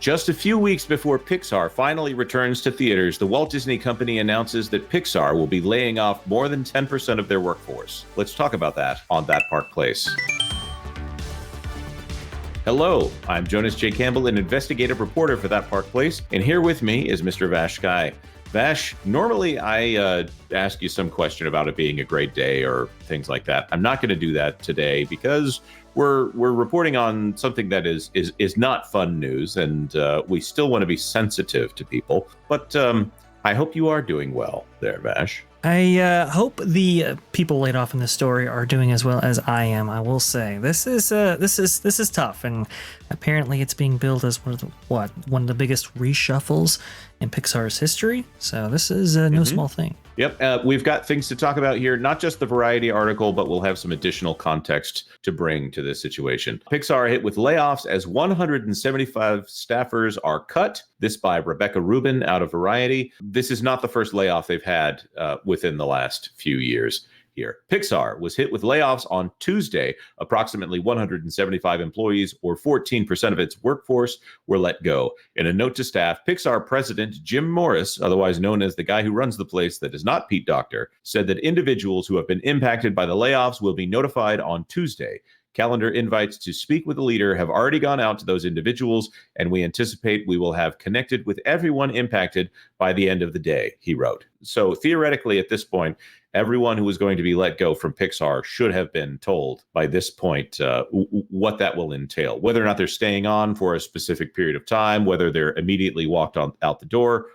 Just a few weeks before Pixar finally returns to theaters, the Walt Disney Company announces that Pixar will be laying off more than 10% of their workforce. Let's talk about that on That Park Place. Hello, I'm Jonas J. Campbell, an investigative reporter for That Park Place, and here with me is Mr. VashSky. Vash, normally I ask you some question about it being a great day or things like that. I'm not going to do that today because we're reporting on something that is not fun news, and we still want to be sensitive to people. But I hope you are doing well there, Vash. I hope the people laid off in this story are doing as well as I am. I will say this is tough, and apparently it's being billed as one of the biggest reshuffles in Pixar's history. So this is no small thing. Yep, we've got things to talk about here, not just the Variety article, but we'll have some additional context to bring to this situation. Pixar hit with layoffs as 175 staffers are cut. This by Rebecca Rubin out of Variety. This is not the first layoff they've had within the last few years here. Pixar was hit with layoffs on Tuesday. Approximately 175 employees, or 14% of its workforce, were let go. In a note to staff, Pixar president Jim Morris, otherwise known as the guy who runs the place that is not Pete Docter, said that individuals who have been impacted by the layoffs will be notified on Tuesday. Calendar invites to speak with the leader have already gone out to those individuals, and we anticipate we will have connected with everyone impacted by the end of the day, he wrote. So theoretically, at this point, everyone who is going to be let go from Pixar should have been told by this point what that will entail, whether or not they're staying on for a specific period of time, whether they're immediately walked out the door.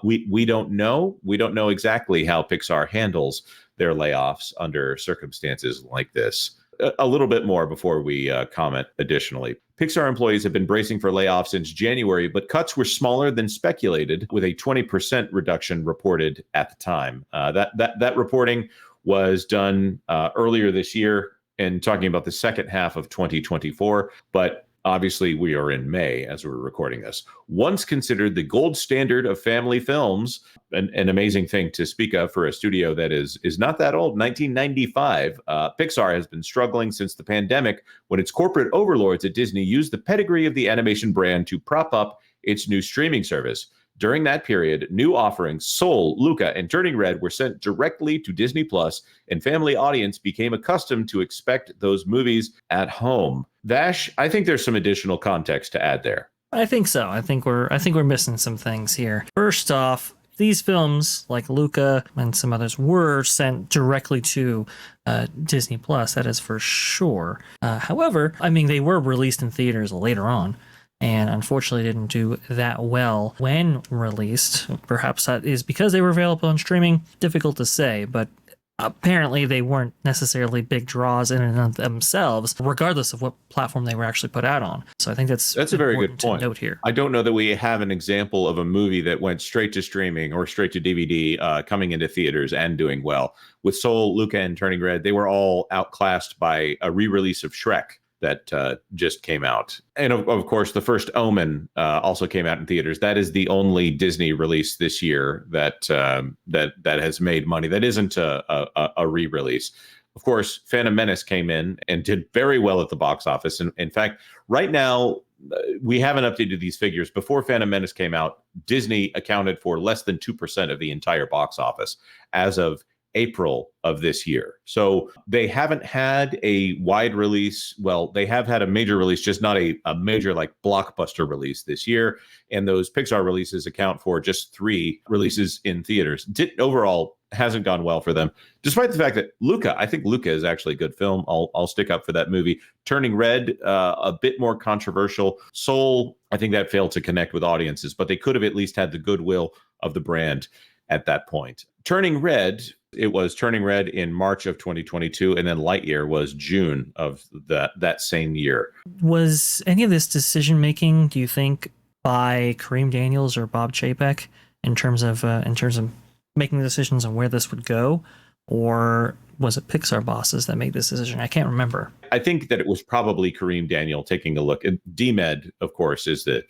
We don't know. We don't know exactly how Pixar handles their layoffs under circumstances like this. A little bit more before we comment additionally. Pixar employees have been bracing for layoffs since January, but cuts were smaller than speculated, with a 20% reduction reported at the time. That reporting was done earlier this year and talking about the second half of 2024, but obviously, we are in May as we're recording this. Once considered the gold standard of family films, an amazing thing to speak of for a studio that is not that old, 1995, Pixar has been struggling since the pandemic when its corporate overlords at Disney used the pedigree of the animation brand to prop up its new streaming service. During that period, new offerings, Soul, Luca, and Turning Red were sent directly to Disney Plus, and family audience became accustomed to expect those movies at home. Vash, I think there's some additional context to add there. I think so. I think we're missing some things here. First off, these films, like Luca and some others, were sent directly to Disney Plus. That is for sure. However, I mean, they were released in theaters later on, and unfortunately didn't do that well when released. Perhaps that is because they were available on streaming. Difficult to say, but apparently they weren't necessarily big draws in and of themselves, regardless of what platform they were actually put out on. So I think that's a very good point. Note here. I don't know that we have an example of a movie that went straight to streaming or straight to DVD coming into theaters and doing well. With Soul, Luca, and Turning Red, they were all outclassed by a re-release of Shrek that just came out. And of course, the first Omen also came out in theaters. That is the only Disney release this year that has made money. That isn't a re-release. Of course, Phantom Menace came in and did very well at the box office. And in fact, right now, we haven't updated these figures. Before Phantom Menace came out, Disney accounted for less than 2% of the entire box office as of April of this year. So they haven't had a wide release. Well, they have had a major release, just not a major like blockbuster release this year. And those Pixar releases account for just 3 releases in theaters. Overall, hasn't gone well for them, despite the fact that Luca, I think Luca is actually a good film. I'll stick up for that movie. Turning Red, a bit more controversial. Soul, I think that failed to connect with audiences, but they could have at least had the goodwill of the brand at that point. Turning Red, it was Turning Red in March of 2022, and then Lightyear was June of that same year. Was any of this decision making, do you think, by Kareem Daniels or Bob Chapek in terms of making the decisions on where this would go, or was it Pixar bosses that made this decision? I can't remember. I think that it was probably Kareem Daniel taking a look. And DMED, of course, is the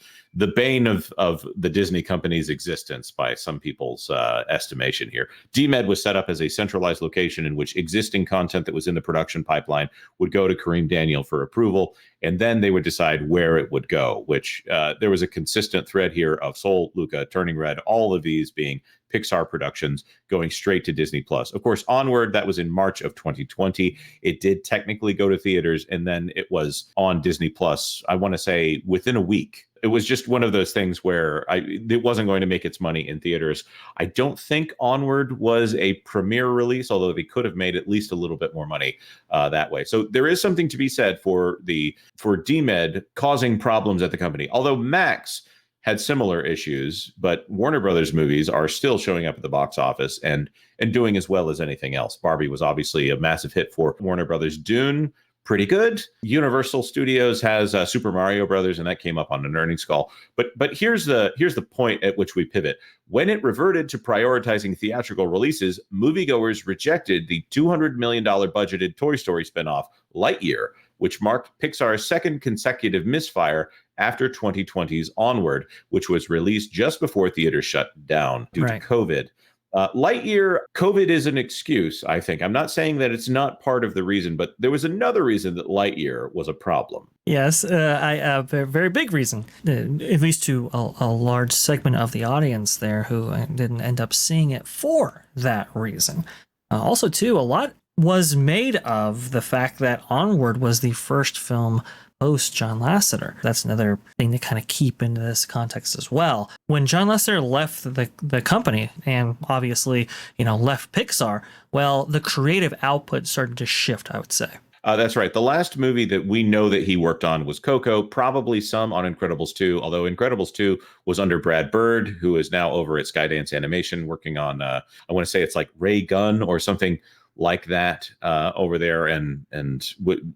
bane of the Disney company's existence by some people's estimation here. DMED was set up as a centralized location in which existing content that was in the production pipeline would go to Kareem Daniel for approval, and then they would decide where it would go, which there was a consistent thread here of Soul, Luca, Turning Red, all of these being Pixar productions going straight to Disney Plus. Of course, Onward, that was in March of 2020. It did technically go to theaters, and then it was on Disney Plus, I want to say within a week. It was just one of those things where it wasn't going to make its money in theaters. I don't think Onward was a premiere release, although they could have made at least a little bit more money that way. So there is something to be said for DMED causing problems at the company. Although Max had similar issues, but Warner Brothers movies are still showing up at the box office and doing as well as anything else. Barbie was obviously a massive hit for Warner Brothers. Dune, pretty good. Universal Studios has Super Mario Brothers, and that came up on an earnings call. But here's the point at which we pivot. When it reverted to prioritizing theatrical releases, moviegoers rejected the $200 million budgeted Toy Story spinoff, Lightyear, which marked Pixar's second consecutive misfire after 2020's Onward, which was released just before theaters shut down due to COVID. Lightyear, COVID is an excuse, I think. I'm not saying that it's not part of the reason, but there was another reason that Lightyear was a problem. Yes, a very big reason, at least to a large segment of the audience there who didn't end up seeing it for that reason. Also, too, a lot was made of the fact that Onward was the first film post John Lasseter. That's another thing to kind of keep into this context as well. When John Lasseter left the company and obviously, left Pixar, well, the creative output started to shift, I would say. That's right. The last movie that we know that he worked on was Coco, probably some on Incredibles 2, although Incredibles 2 was under Brad Bird, who is now over at Skydance Animation working on, I want to say it's like Ray Gunn or something like that over there, and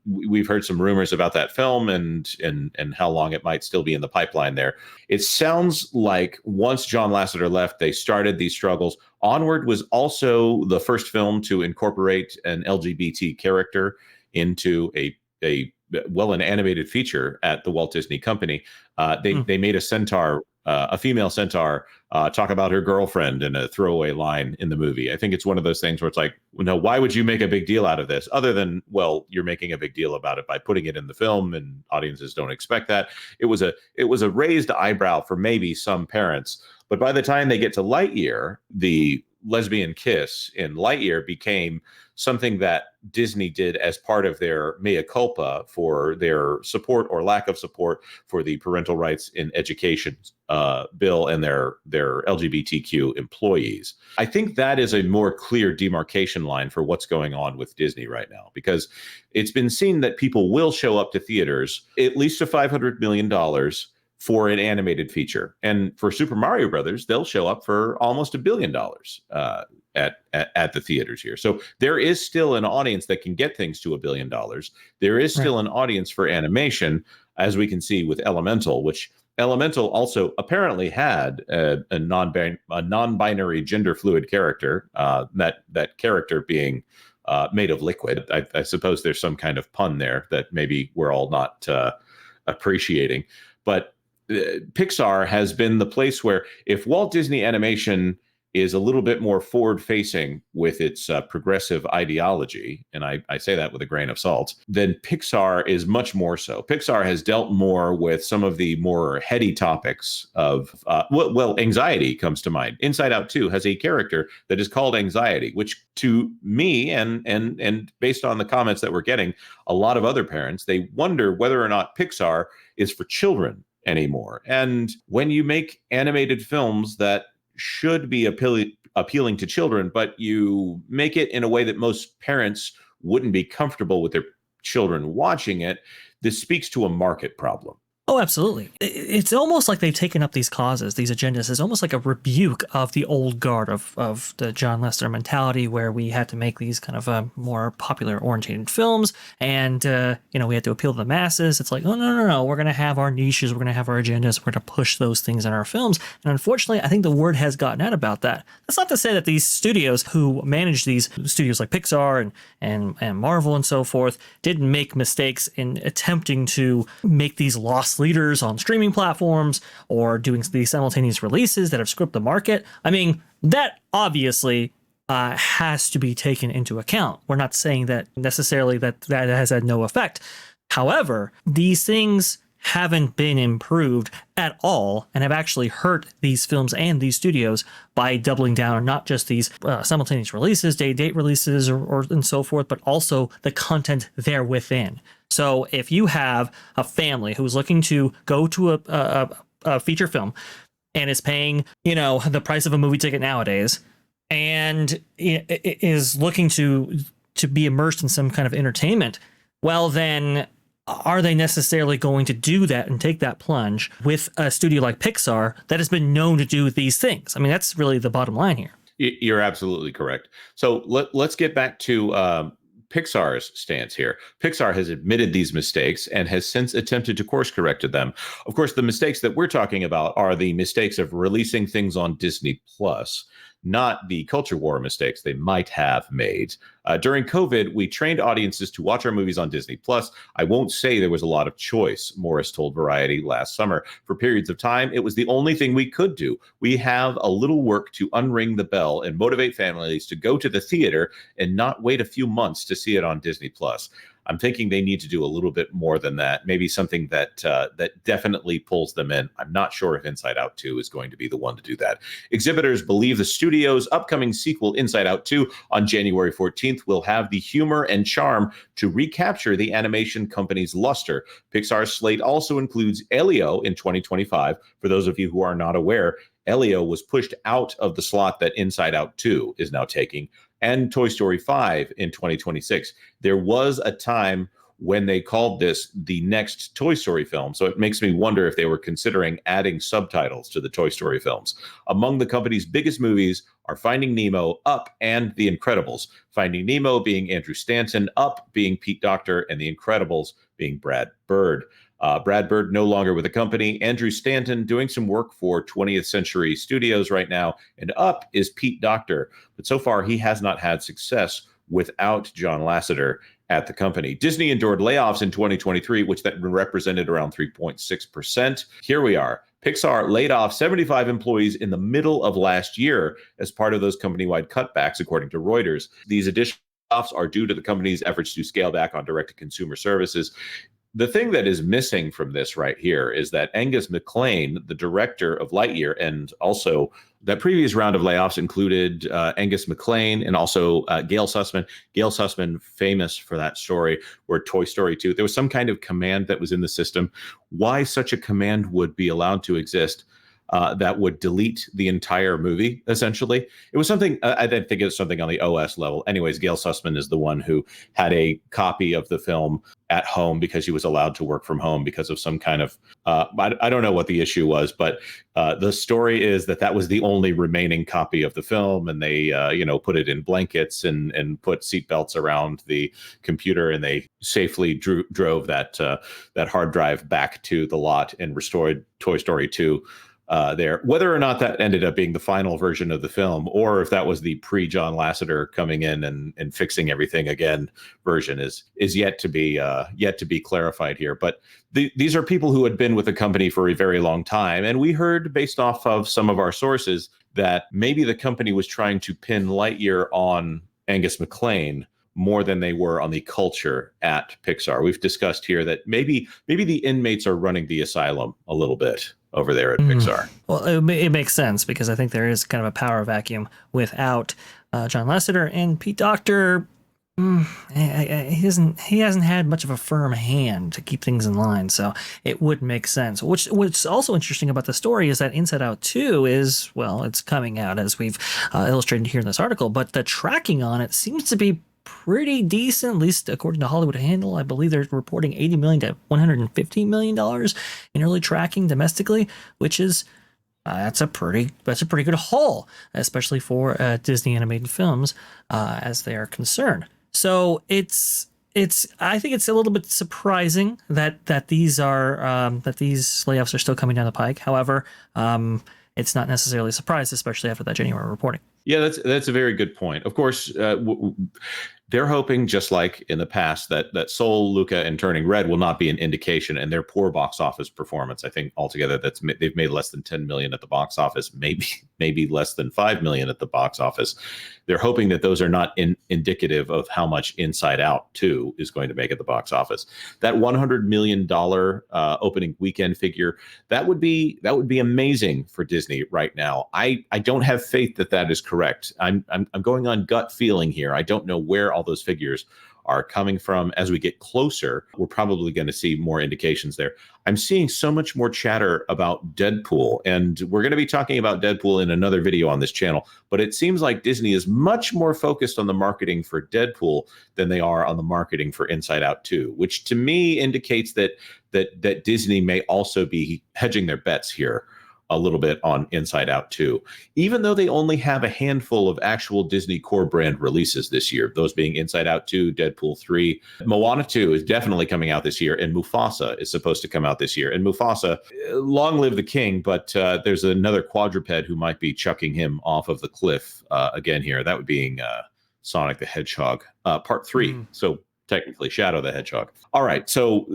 we've heard some rumors about that film and how long it might still be in the pipeline there. It sounds like once John Lasseter left, they started these struggles. Onward was also the first film to incorporate an LGBT character into an animated feature at the Walt Disney Company. They made a centaur, a female centaur, talk about her girlfriend in a throwaway line in the movie. I think it's one of those things where it's like, why would you make a big deal out of this? Other than, well, you're making a big deal about it by putting it in the film, and audiences don't expect that. It was a raised eyebrow for maybe some parents. But by the time they get to Lightyear, the lesbian kiss in Lightyear became something that Disney did as part of their mea culpa for their support or lack of support for the parental rights in education bill and their LGBTQ employees. I think that is a more clear demarcation line for what's going on with Disney right now, because it's been seen that people will show up to theaters at least to $500 million for an animated feature. And for Super Mario Brothers, they'll show up for almost $1 billion at the theaters here. So there is still an audience that can get things to $1 billion. There is still an audience for animation, as we can see with Elemental, which Elemental also apparently had a non-binary gender fluid character, that character being made of liquid. I suppose there's some kind of pun there that maybe we're all not appreciating. But Pixar has been the place where if Walt Disney Animation is a little bit more forward-facing with its progressive ideology, and I say that with a grain of salt, then Pixar is much more so. Pixar has dealt more with some of the more heady topics of, anxiety comes to mind. Inside Out 2 has a character that is called Anxiety, which to me, and based on the comments that we're getting, a lot of other parents, they wonder whether or not Pixar is for children anymore. And when you make animated films that should be appealing to children, but you make it in a way that most parents wouldn't be comfortable with their children watching it, this speaks to a market problem. Oh, absolutely. It's almost like they've taken up these causes, these agendas. It's almost like a rebuke of the old guard of the John Lasseter mentality, where we had to make these kind of more popular oriented films, and we had to appeal to the masses. It's like, oh no, we're going to have our niches, we're going to have our agendas, we're going to push those things in our films. And unfortunately, I think the word has gotten out about that. That's not to say that these studios who manage these studios like Pixar and Marvel and so forth didn't make mistakes in attempting to make these lost leaders on streaming platforms or doing these simultaneous releases that have screwed the market. I mean, that obviously has to be taken into account. We're not saying that necessarily that has had no effect. However, these things haven't been improved at all and have actually hurt these films and these studios by doubling down on not just these simultaneous releases, date releases, or and so forth, but also the content there within. So if you have a family who's looking to go to a feature film and is paying, the price of a movie ticket nowadays, and is looking to be immersed in some kind of entertainment, well then, are they necessarily going to do that and take that plunge with a studio like Pixar that has been known to do these things? I mean, that's really the bottom line here. You're absolutely correct. So let's get back to Pixar's stance here. Pixar has admitted these mistakes and has since attempted to course corrected them. Of course, the mistakes that we're talking about are the mistakes of releasing things on Disney Plus, not the culture war mistakes they might have made. During COVID, we trained audiences to watch our movies on Disney Plus. I won't say there was a lot of choice, Morris told Variety last summer. For periods of time, it was the only thing we could do. We have a little work to unring the bell and motivate families to go to the theater and not wait a few months to see it on Disney Plus. I'm thinking they need to do a little bit more than that. Maybe something that definitely pulls them in. I'm not sure if Inside Out 2 is going to be the one to do that. Exhibitors believe the studio's upcoming sequel, Inside Out 2, on January 14th, will have the humor and charm to recapture the animation company's luster. Pixar's slate also includes Elio in 2025. For those of you who are not aware, Elio was pushed out of the slot that Inside Out 2 is now taking, and Toy Story 5 in 2026. There was a time when they called this the next Toy Story film, so it makes me wonder if they were considering adding subtitles to the Toy Story films. Among the company's biggest movies are Finding Nemo, Up, and The Incredibles. Finding Nemo being Andrew Stanton, Up being Pete Docter, and The Incredibles being Brad Bird. Brad Bird no longer with the company. Andrew Stanton doing some work for 20th Century Studios right now. And Up is Pete Docter. But so far, he has not had success without John Lasseter at the company. Disney endured layoffs in 2023, which that represented around 3.6%. Here we are. Pixar laid off 75 employees in the middle of last year as part of those company-wide cutbacks, according to Reuters. These additional layoffs are due to the company's efforts to scale back on direct-to-consumer services. The thing that is missing from this right here is that Angus MacLane, the director of Lightyear, and also that previous round of layoffs included Angus MacLane and also Gail Sussman. Gail Sussman, famous for that story where Toy Story 2, there was some kind of command that was in the system. Why such a command would be allowed to exist that would delete the entire movie, essentially. It was something, I didn't think it was something on the OS level. Anyways, Gail Sussman is the one who had a copy of the film at home because she was allowed to work from home because of some kind of, I don't know what the issue was, but the story is that was the only remaining copy of the film. And they, put it in blankets and put seatbelts around the computer, and they safely drove that hard drive back to the lot and restored Toy Story 2 there. Whether or not that ended up being the final version of the film, or if that was the pre-John Lasseter coming in and fixing everything again version, is yet to be clarified here. But these are people who had been with the company for a very long time, and we heard, based off of some of our sources, that maybe the company was trying to pin Lightyear on Angus MacLane more than they were on the culture at Pixar. We've discussed here that maybe the inmates are running the asylum a little bit over there at Pixar. Well, it makes sense, because I think there is kind of a power vacuum without John Lasseter, and Pete Docter. He hasn't had much of a firm hand to keep things in line, so it would make sense. What's also interesting about the story is that Inside Out 2 is, well, it's coming out, as we've illustrated here in this article, but the tracking on it seems to be pretty decent, at least according to Hollywood Handle. I believe they're reporting $80 million to $150 million in early tracking domestically, which is that's a pretty good haul, especially for Disney animated films as they are concerned. So I think it's a little bit surprising that these layoffs are still coming down the pike. However, it's not necessarily a surprise, especially after that January reporting. Yeah, that's a very good point. Of course, they're hoping, just like in the past, that Soul, Luca, and Turning Red will not be an indication, and their poor box office performance. I think altogether they've made less than 10 million at the box office, maybe less than 5 million at the box office. They're hoping that those are not indicative of how much Inside Out 2 is going to make at the box office. That $100 million opening weekend figure, that would be amazing for Disney right now. I don't have faith that is correct. I'm going on gut feeling here. I don't know where all those figures are coming from. As we get closer, we're probably going to see more indications there. I'm seeing so much more chatter about Deadpool, and we're going to be talking about Deadpool in another video on this channel, but it seems like Disney is much more focused on the marketing for Deadpool than they are on the marketing for Inside Out 2, which to me indicates that Disney may also be hedging their bets here a little bit on Inside Out 2, even though they only have a handful of actual Disney core brand releases this year, those being Inside Out 2, Deadpool 3. Moana 2 is definitely coming out this year, and Mufasa is supposed to come out this year. And Mufasa, long live the king, but there's another quadruped who might be chucking him off of the cliff again here. That would be Sonic the Hedgehog, Part 3. So technically Shadow the Hedgehog. All right. So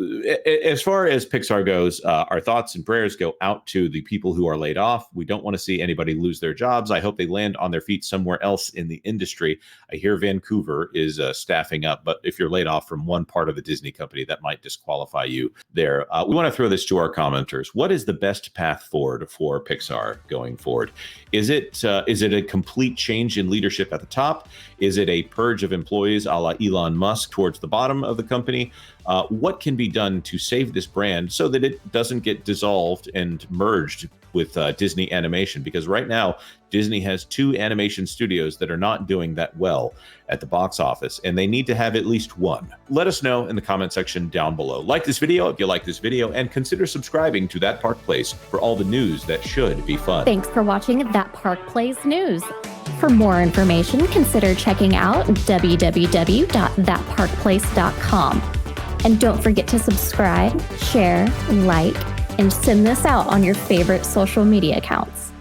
as far as Pixar goes, our thoughts and prayers go out to the people who are laid off. We don't want to see anybody lose their jobs. I hope they land on their feet somewhere else in the industry. I hear Vancouver is staffing up, but if you're laid off from one part of the Disney company, that might disqualify you there. We want to throw this to our commenters. What is the best path forward for Pixar going forward? Is it a complete change in leadership at the top? Is it a purge of employees a la Elon Musk towards the bottom of the company? What can be done to save this brand so that it doesn't get dissolved and merged with Disney Animation? Because right now, Disney has 2 animation studios that are not doing that well at the box office, and they need to have at least one. Let us know in the comment section down below. Like this video if you like this video, and consider subscribing to That Park Place for all the news that should be fun. Thanks for watching That Park Place News. For more information, consider checking out www.thatparkplace.com. And don't forget to subscribe, share, like, and send this out on your favorite social media accounts.